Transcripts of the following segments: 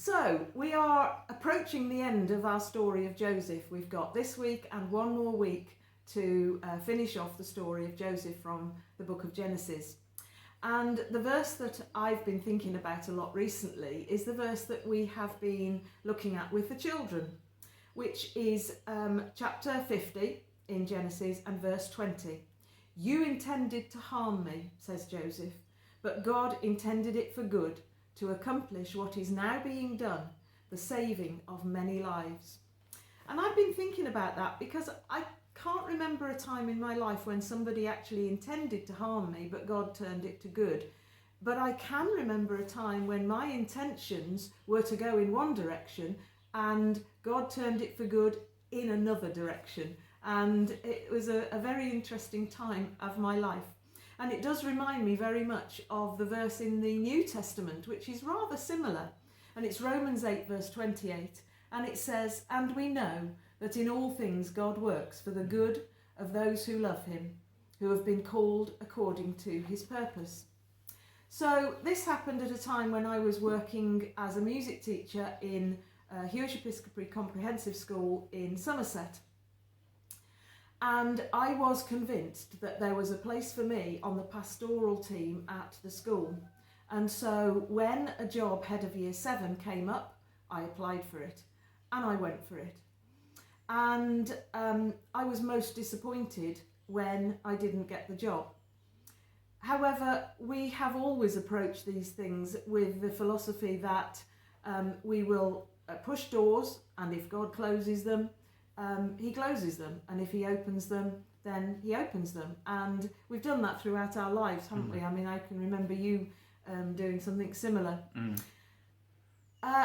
So we are approaching the end of our story of Joseph. We've got this week and one more week to finish off the story of Joseph from the book of Genesis. And the verse that I've been thinking about a lot recently is the verse that we have been looking at with the children, which is chapter 50 in Genesis and verse 20. You intended to harm me, says Joseph, but God intended it for good, to accomplish what is now being done, the saving of many lives. And I've been thinking about that because I can't remember a time in my life when somebody actually intended to harm me, but God turned it to good. But I can remember a time when my intentions were to go in one direction and God turned it for good in another direction. And it was a very interesting time of my life. And it does remind me very much of the verse in the New Testament, which is rather similar. And it's Romans 8, verse 28. And it says, and we know that in all things God works for the good of those who love him, who have been called according to his purpose. So this happened at a time when I was working as a music teacher in Hewish Episcopal Comprehensive School in Somerset. And I was convinced that there was a place for me on the pastoral team at the school. And so when a job head of year 7 came up, I applied for it and I went for it. And I was most disappointed when I didn't get the job. However, we have always approached these things with the philosophy that we will push doors, and if God closes them, he closes them, and if he opens them, then he opens them. And we've done that throughout our lives, haven't we? I mean, I can remember you doing something similar.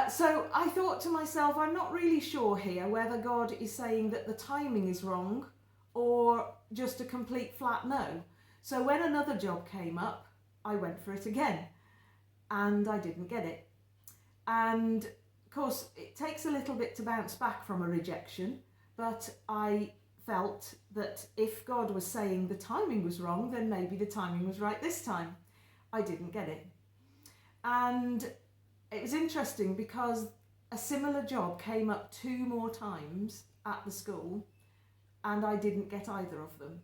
So I thought to myself, I'm not really sure here whether God is saying that the timing is wrong or just a complete flat no. So when another job came up, I went for it again and I didn't get it. And of course, it takes a little bit to bounce back from a rejection. But I felt that if God was saying the timing was wrong, then maybe the timing was right this time. I didn't get it. And it was interesting because a similar job came up 2 more times at the school and I didn't get either of them.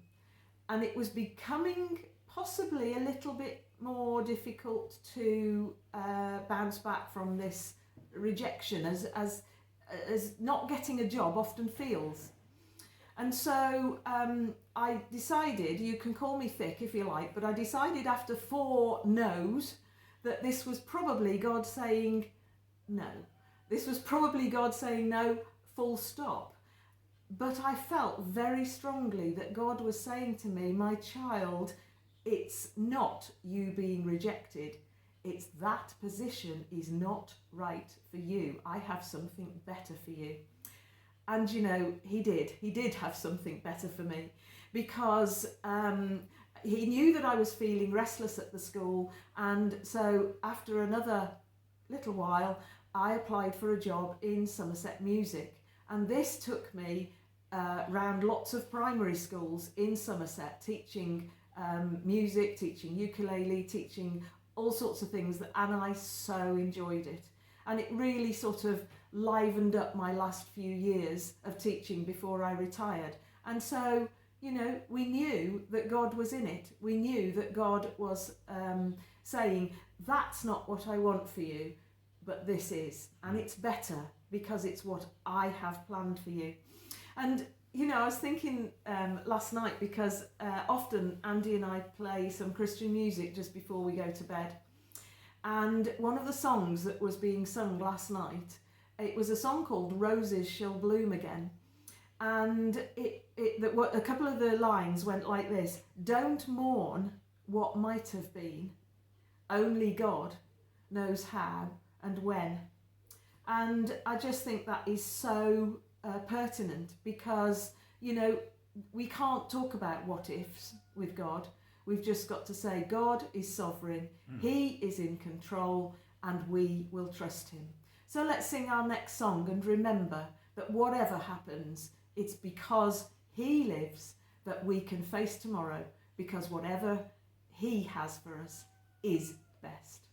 And it was becoming possibly a little bit more difficult to bounce back from this rejection as not getting a job often feels. And so I decided, you can call me thick if you like, but I decided after 4 no's that this was probably God saying no. This was probably God saying no, full stop. But I felt very strongly that God was saying to me, my child, it's not you being rejected. It's that position is not right for you. I have something better for you. And you know, he did have something better for me, because he knew that I was feeling restless at the school. And so after another little while, I applied for a job in Somerset Music. And this took me round lots of primary schools in Somerset, teaching music, teaching ukulele, teaching all sorts of things, and I so enjoyed it. And it really sort of livened up my last few years of teaching before I retired. And so, you know, we knew that God was in it. We knew that God was saying, that's not what I want for you, but this is. And it's better because it's what I have planned for you. And you know, I was thinking last night, because often Andy and I play some Christian music just before we go to bed. And one of the songs that was being sung last night, it was a song called Roses Shall Bloom Again. And a couple of the lines went like this: don't mourn what might have been, only God knows how and when. And I just think that is so pertinent, because, you know, we can't talk about what ifs with God. We've just got to say God is sovereign, he is in control, and we will trust him. So let's sing our next song and remember that whatever happens, it's because he lives that we can face tomorrow, because whatever he has for us is best.